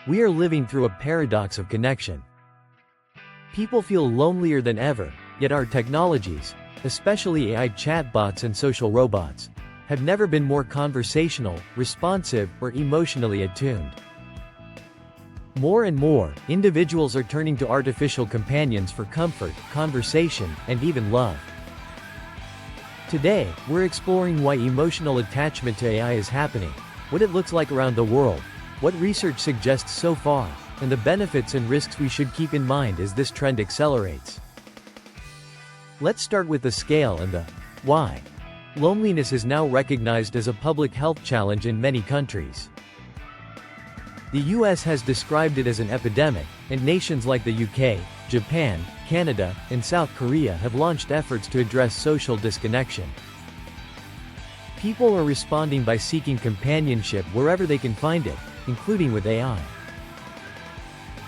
We are living through a paradox of connection. People feel lonelier than ever, yet our technologies, especially AI chatbots and social robots, have never been more conversational, responsive, or emotionally attuned. More and more, individuals are turning to artificial companions for comfort, conversation, and even love. Today, we're exploring why emotional attachment to AI is happening, what it looks like around the world, what research suggests so far, and the benefits and risks we should keep in mind as this trend accelerates. Let's start with the scale and the why. Loneliness is now recognized as a public health challenge in many countries. The US has described it as an epidemic, and nations like the UK, Japan, Canada, and South Korea have launched efforts to address social disconnection. People are responding by seeking companionship wherever they can find it, including with AI.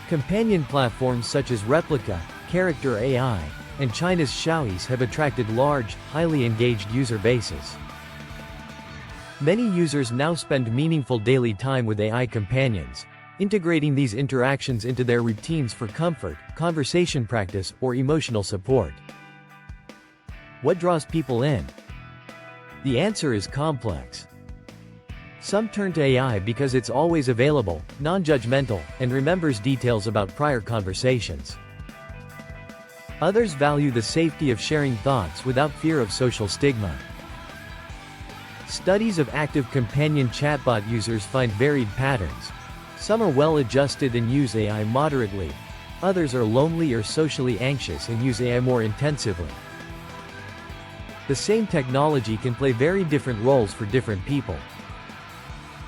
Companion platforms such as Replica, Character AI, and China's Xiaois have attracted large, highly engaged user bases. Many users now spend meaningful daily time with AI companions, integrating these interactions into their routines for comfort, conversation practice, or emotional support. What draws people in? The answer is complex. Some turn to AI because it's always available, non-judgmental, and remembers details about prior conversations. Others value the safety of sharing thoughts without fear of social stigma. Studies of active companion chatbot users find varied patterns. Some are well-adjusted and use AI moderately. Others are lonely or socially anxious and use AI more intensively. The same technology can play very different roles for different people.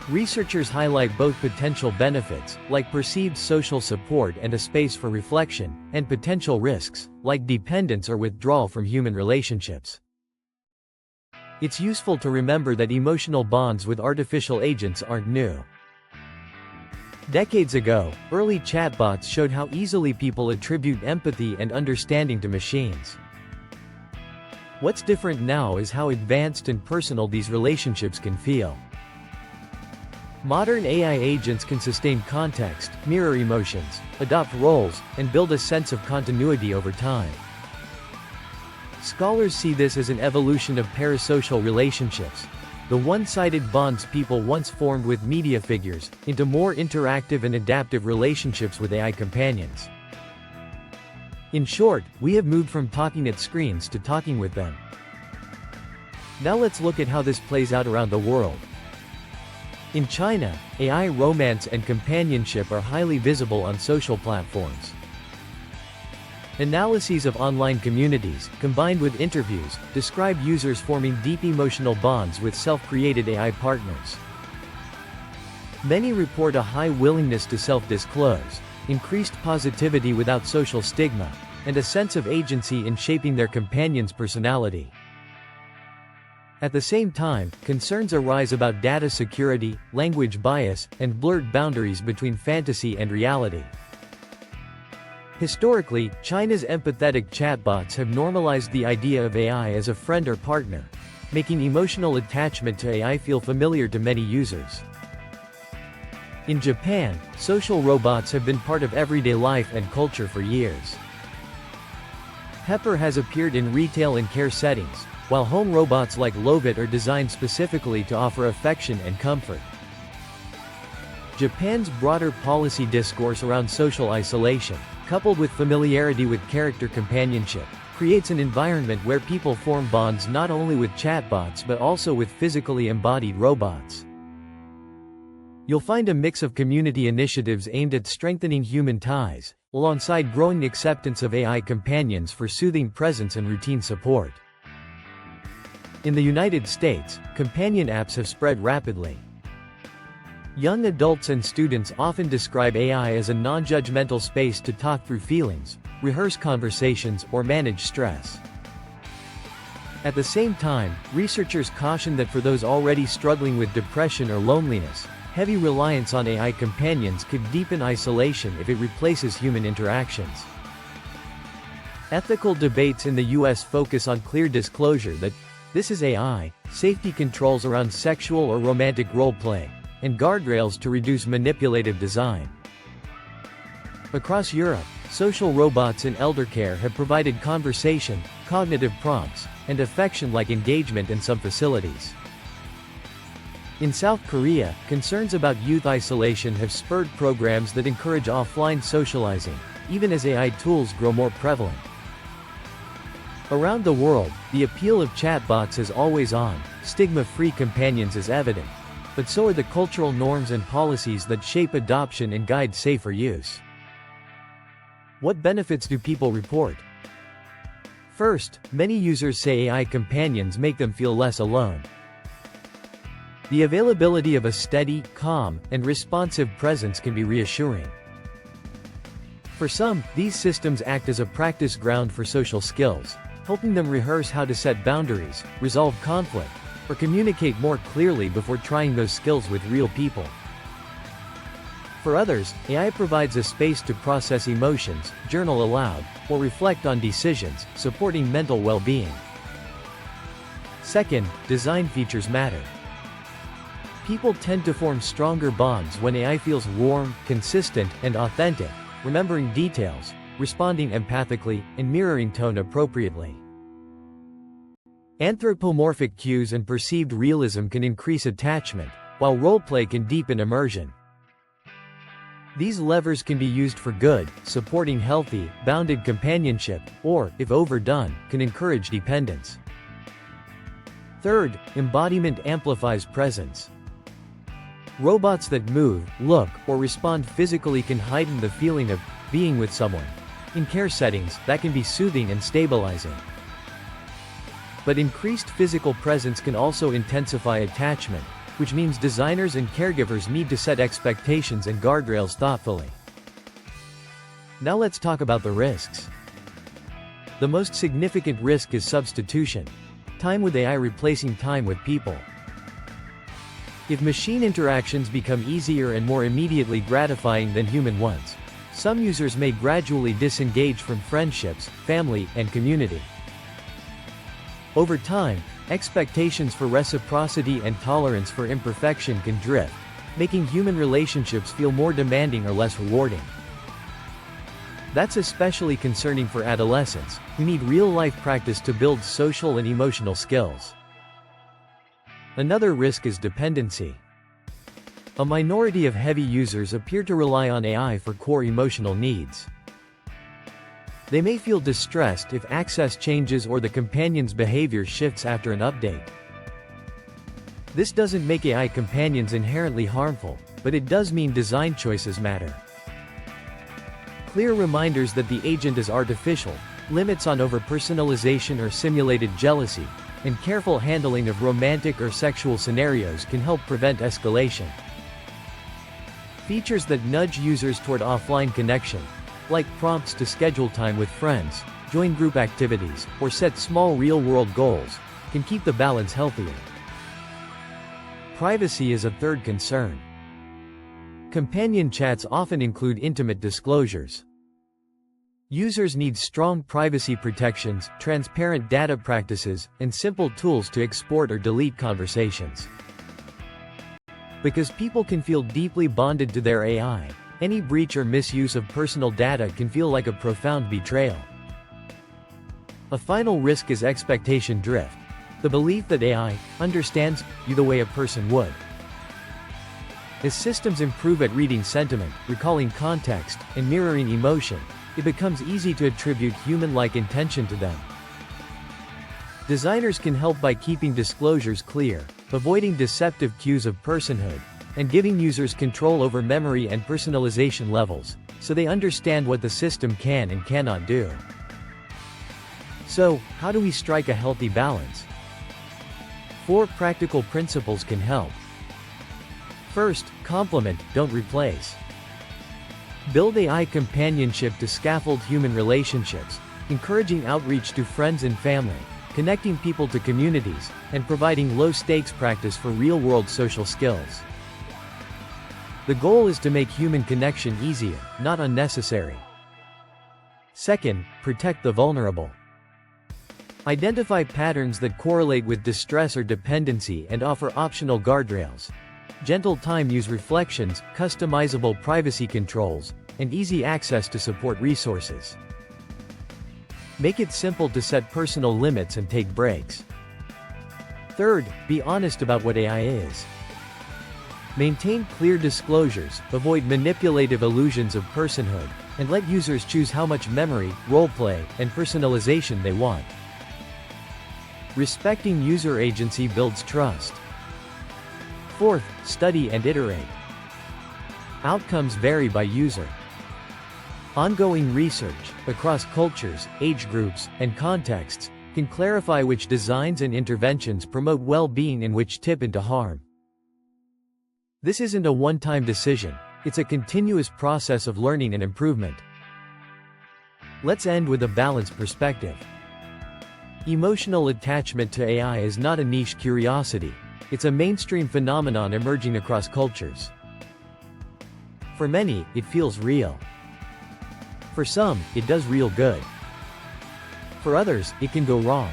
Researchers highlight both potential benefits, like perceived social support and a space for reflection, and potential risks, like dependence or withdrawal from human relationships. It's useful to remember that emotional bonds with artificial agents aren't new. Decades ago, early chatbots showed how easily people attribute empathy and understanding to machines. What's different now is how advanced and personal these relationships can feel. Modern AI agents can sustain context, mirror emotions, adopt roles, and build a sense of continuity over time. Scholars see this as an evolution of parasocial relationships, the one-sided bonds people once formed with media figures, into more interactive and adaptive relationships with AI companions. In short, we have moved from talking at screens to talking with them. Now let's look at how this plays out around the world. In China, AI romance and companionship are highly visible on social platforms. Analyses of online communities, combined with interviews, describe users forming deep emotional bonds with self-created AI partners. Many report a high willingness to self-disclose, increased positivity without social stigma, and a sense of agency in shaping their companion's personality. At the same time, concerns arise about data security, language bias, and blurred boundaries between fantasy and reality. Historically, China's empathetic chatbots have normalized the idea of AI as a friend or partner, making emotional attachment to AI feel familiar to many users. In Japan, social robots have been part of everyday life and culture for years. Pepper has appeared in retail and care settings, while home robots like Lovit are designed specifically to offer affection and comfort. Japan's broader policy discourse around social isolation, coupled with familiarity with character companionship, creates an environment where people form bonds not only with chatbots but also with physically embodied robots. You'll find a mix of community initiatives aimed at strengthening human ties, alongside growing acceptance of AI companions for soothing presence and routine support. In the United States, companion apps have spread rapidly. Young adults and students often describe AI as a non-judgmental space to talk through feelings, rehearse conversations, or manage stress. At the same time, researchers caution that for those already struggling with depression or loneliness, heavy reliance on AI companions could deepen isolation if it replaces human interactions. Ethical debates in the US focus on clear disclosure that this is AI, safety controls around sexual or romantic role-play, and guardrails to reduce manipulative design. Across Europe, social robots in eldercare have provided conversation, cognitive prompts, and affection-like engagement in some facilities. In South Korea, concerns about youth isolation have spurred programs that encourage offline socializing, even as AI tools grow more prevalent. Around the world, the appeal of chatbots as always-on, stigma-free companions is evident, but so are the cultural norms and policies that shape adoption and guide safer use. What benefits do people report? First, many users say AI companions make them feel less alone. The availability of a steady, calm, and responsive presence can be reassuring. For some, these systems act as a practice ground for social skills, helping them rehearse how to set boundaries, resolve conflict, or communicate more clearly before trying those skills with real people. For others, AI provides a space to process emotions, journal aloud, or reflect on decisions, supporting mental well-being. Second, design features matter. People tend to form stronger bonds when AI feels warm, consistent, and authentic, remembering details, responding empathically, and mirroring tone appropriately. Anthropomorphic cues and perceived realism can increase attachment, while roleplay can deepen immersion. These levers can be used for good, supporting healthy, bounded companionship, or, if overdone, can encourage dependence. Third, embodiment amplifies presence. Robots that move, look, or respond physically can heighten the feeling of being with someone. In care settings, that can be soothing and stabilizing. But increased physical presence can also intensify attachment, which means designers and caregivers need to set expectations and guardrails thoughtfully. Now let's talk about the risks. The most significant risk is substitution. Time with AI replacing time with people. If machine interactions become easier and more immediately gratifying than human ones, some users may gradually disengage from friendships, family, and community. Over time, expectations for reciprocity and tolerance for imperfection can drift, making human relationships feel more demanding or less rewarding. That's especially concerning for adolescents, who need real-life practice to build social and emotional skills. Another risk is dependency. A minority of heavy users appear to rely on AI for core emotional needs. They may feel distressed if access changes or the companion's behavior shifts after an update. This doesn't make AI companions inherently harmful, but it does mean design choices matter. Clear reminders that the agent is artificial, limits on over-personalization or simulated jealousy, and careful handling of romantic or sexual scenarios can help prevent escalation. Features that nudge users toward offline connection, like prompts to schedule time with friends, join group activities, or set small real-world goals, can keep the balance healthier. Privacy is a third concern. Companion chats often include intimate disclosures. Users need strong privacy protections, transparent data practices, and simple tools to export or delete conversations. Because people can feel deeply bonded to their AI, any breach or misuse of personal data can feel like a profound betrayal. A final risk is expectation drift. The belief that AI understands you the way a person would. As systems improve at reading sentiment, recalling context, and mirroring emotion, it becomes easy to attribute human-like intention to them. Designers can help by keeping disclosures clear, avoiding deceptive cues of personhood, and giving users control over memory and personalization levels, so they understand what the system can and cannot do. So, how do we strike a healthy balance? 4 practical principles can help. First, complement, don't replace. Build AI companionship to scaffold human relationships, encouraging outreach to friends and family, connecting people to communities, and providing low-stakes practice for real-world social skills. The goal is to make human connection easier, not unnecessary. Second, protect the vulnerable. Identify patterns that correlate with distress or dependency and offer optional guardrails. Gentle time use reflections, customizable privacy controls, and easy access to support resources. Make it simple to set personal limits and take breaks. Third, be honest about what AI is. Maintain clear disclosures, avoid manipulative illusions of personhood, and let users choose how much memory, roleplay, and personalization they want. Respecting user agency builds trust. Fourth, study and iterate. Outcomes vary by user. Ongoing research, across cultures, age groups, and contexts, can clarify which designs and interventions promote well-being and which tip into harm. This isn't a one-time decision, it's a continuous process of learning and improvement. Let's end with a balanced perspective. Emotional attachment to AI is not a niche curiosity, it's a mainstream phenomenon emerging across cultures. For many, it feels real. For some, it does real good. For others, it can go wrong.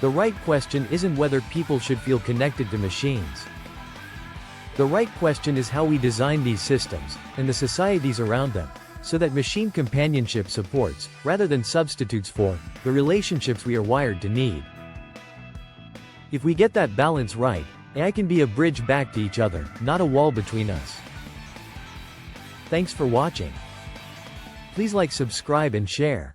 The right question isn't whether people should feel connected to machines. The right question is how we design these systems, and the societies around them, so that machine companionship supports, rather than substitutes for, the relationships we are wired to need. If we get that balance right, AI can be a bridge back to each other, not a wall between us. Thanks for watching. Please like, subscribe and share.